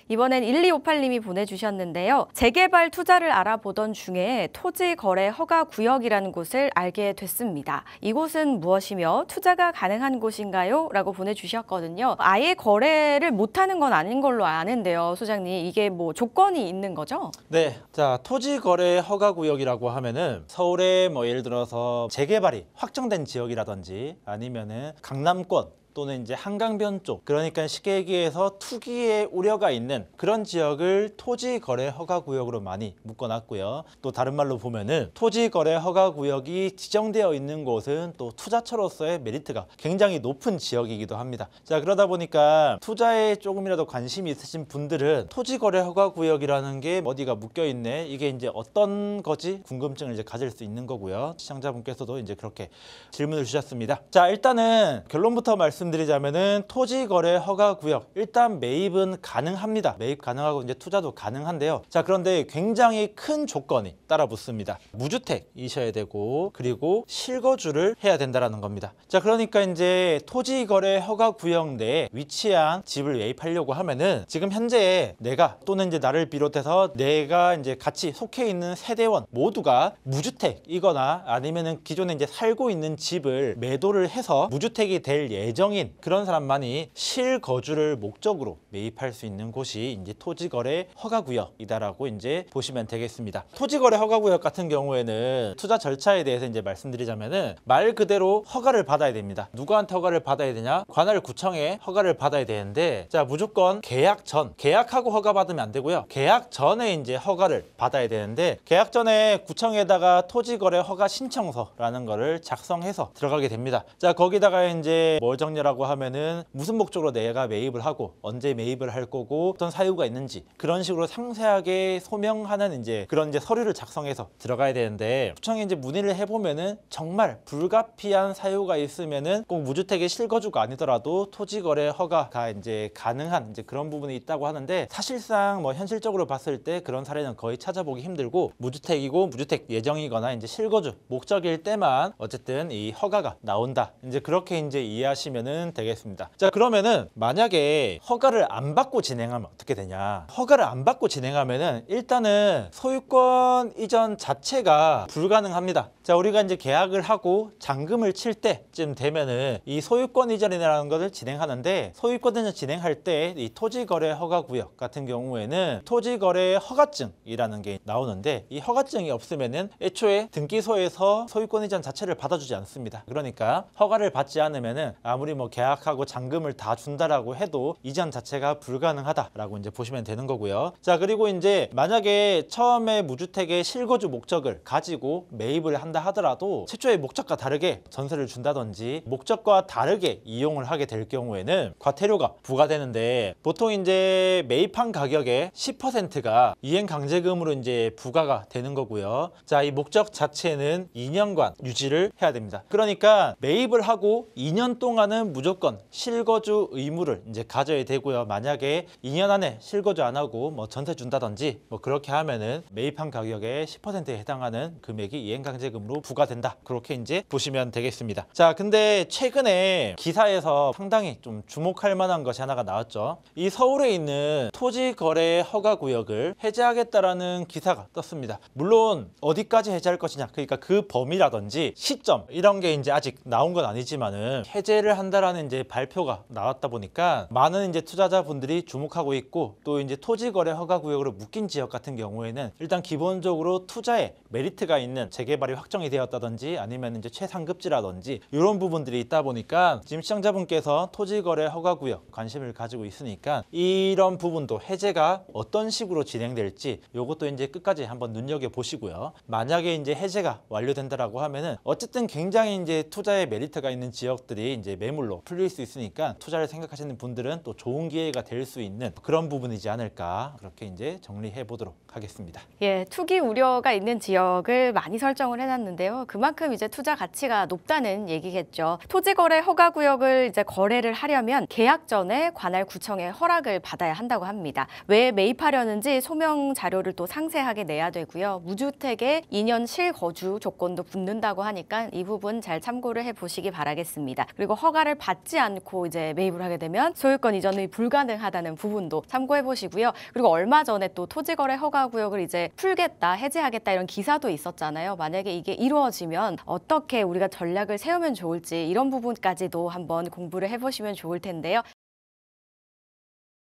이번엔 1258님이 보내주셨는데요. 재개발 투자를 알아보던 중에 토지거래 허가구역이라는 곳을 알게 됐습니다. 이곳은 무엇이며 투자가 가능한 곳인가요? 라고 보내주셨거든요. 아예 거래를 못하는 건 아닌 걸로 아는데요. 소장님, 이게 뭐 조건이 있는 거죠? 네, 자, 토지거래 허가구역이라고 하면은 서울에 뭐 예를 들어서 재개발이 확정된 지역이라든지 아니면은 강남권 또는 이제 한강변 쪽, 그러니까 쉽게 얘기해서 투기의 우려가 있는 그런 지역을 토지거래 허가구역으로 많이 묶어놨고요. 또 다른 말로 보면은 토지거래 허가구역이 지정되어 있는 곳은 또 투자처로서의 메리트가 굉장히 높은 지역이기도 합니다. 자, 그러다 보니까 투자에 조금이라도 관심이 있으신 분들은 토지거래 허가구역이라는 게 어디가 묶여있네, 이게 이제 어떤 거지? 궁금증을 이제 가질 수 있는 거고요. 시청자분께서도 이제 그렇게 질문을 주셨습니다. 자, 일단은 결론부터 말씀드리자면은 토지거래 허가구역, 일단 매입은 가능합니다. 매입 가능하고 이제 투자도 가능한데요. 자, 그런데 굉장히 큰 조건이 따라 붙습니다. 무주택이셔야 되고, 그리고 실거주를 해야 된다라는 겁니다. 자, 그러니까 이제 토지거래 허가구역 내에 위치한 집을 매입하려고 하면은 지금 현재 내가 또는 이제 나를 비롯해서 내가 이제 같이 속해 있는 세대원 모두가 무주택이거나 아니면은 기존에 이제 살고 있는 집을 매도를 해서 무주택이 될 예정인 그런 사람만이 실거주를 목적으로 매입할 수 있는 곳이 이제 토지거래 허가구역이다라고 이제 보시면 되겠습니다. 토지거래 허가구역 같은 경우에는 투자 절차에 대해서 이제 말씀드리자면은 말 그대로 허가를 받아야 됩니다. 누구한테 허가를 받아야 되냐? 관할구청에 허가를 받아야 되는데, 자, 무조건 계약 전, 계약하고 허가 받으면 안 되고요. 계약 전에 이제 허가를 받아야 되는데, 계약 전에 구청에다가 토지거래 허가 신청서라는 거를 작성해서 들어가게 됩니다. 자, 거기다가 이제 뭘 정리라고 하면은 무슨 목적으로 내가 매입을 하고 언제 매입을 할 거고 어떤 사유가 있는지 그런 식으로 상세하게 소명하는 이제 그런 이제 서류를 작성해서 들어가야 되는데, 구청에 이제 문의를 해보면은 정말 불가피한 사유가 있으면은 꼭 무주택의 실거주가 아니더라도 토지거래 허가가 이제 가능한 이제 그런 부분이 있다고 하는데, 사실상 뭐 현실적으로 봤을 때 그런 사례는 거의 찾아보기 힘들고, 무주택이고 무주택 예정이거나 이제 실거주 목적일 때만 어쨌든 이 허가가 나온다, 이제 그렇게 이제 이해하시면은 되겠습니다. 자, 그러면은 만약에 허가를 안 받고 진행하면 어떻게 되냐? 허가를 안 받고 진행하면은 일단은 소유권 이전 자체가 불가능합니다. 자, 우리가 이제 계약을 하고 잔금을 칠 때쯤 되면은 이 소유권 이전이라는 것을 진행하는데, 소유권 이전 진행할 때 이 토지거래 허가구역 같은 경우에는 토지거래 허가증이라는 게 나오는데, 이 허가증이 없으면은 애초에 등기소에서 소유권 이전 자체를 받아주지 않습니다. 그러니까 허가를 받지 않으면은 아무리 뭐 계약하고 잔금을 다 준다라고 해도 이전 자체가 불가능하다라고 이제 보시면 되는 거고요. 자, 그리고 이제 만약에 처음에 무주택의 실거주 목적을 가지고 매입을 한다 하더라도 최초의 목적과 다르게 전세를 준다든지 목적과 다르게 이용을 하게 될 경우에는 과태료가 부과되는데, 보통 이제 매입한 가격의 10%가 이행강제금으로 이제 부과가 되는 거고요. 자, 이 목적 자체는 2년간 유지를 해야 됩니다. 그러니까 매입을 하고 2년 동안은 무조건 실거주 의무를 이제 가져야 되고요. 만약에 2년 안에 실거주 안 하고 뭐 전세 준다든지 뭐 그렇게 하면은 매입한 가격의 10%에 해당하는 금액이 이행강제금으로 부과된다, 그렇게 이제 보시면 되겠습니다. 자, 근데 최근에 기사에서 상당히 좀 주목할 만한 것이 하나가 나왔죠. 이 서울에 있는 토지거래 허가구역을 해제하겠다라는 기사가 떴습니다. 물론 어디까지 해제할 것이냐, 그러니까 그 범위라든지 시점 이런 게 이제 아직 나온 건 아니지만은 해제를 한다라는 이제 발표가 나왔다 보니까 많은 이제 투자자분들이 주목하고 있고, 또 이제 토지거래 허가구역으로 묶인 지역 같은 경우에는 일단 기본적으로 투자에 메리트가 있는 재개발이 확정이 되었다든지 아니면 이제 최상급지라든지 이런 부분들이 있다 보니까 지금 시청자분께서 토지거래 허가구역 관심을 가지고 있으니까 이런 부분도 해제가 어떤 식으로 진행될지 이것도 이제 끝까지 한번 눈여겨 보시고요. 만약에 이제 해제가 완료된다라고 하면은 어쨌든 굉장히 이제 투자에 메리트가 있는 지역들이 이제 매물로 풀릴 수 있으니까 투자를 생각하시는 분들은 또 좋은 기회가 될 수 있는 그런 부분이지 않을까, 그렇게 이제 정리해 보도록 하겠습니다. 예, 투기 우려가 있는 지역을 많이 설정을 해놨는데 하셨는데요. 그만큼 이제 투자 가치가 높다는 얘기겠죠. 토지거래 허가구역을 이제 거래를 하려면 계약 전에 관할 구청의 허락을 받아야 한다고 합니다. 왜 매입하려는지 소명 자료를 또 상세하게 내야 되고요. 무주택의 2년 실거주 조건도 붙는다고 하니까 이 부분 잘 참고를 해보시기 바라겠습니다. 그리고 허가를 받지 않고 이제 매입을 하게 되면 소유권 이전이 불가능하다는 부분도 참고해 보시고요. 그리고 얼마 전에 또 토지거래 허가구역을 이제 풀겠다, 해제하겠다 이런 기사도 있었잖아요. 만약에 이게 이루어지면 어떻게 우리가 전략을 세우면 좋을지 이런 부분까지도 한번 공부를 해보시면 좋을 텐데요.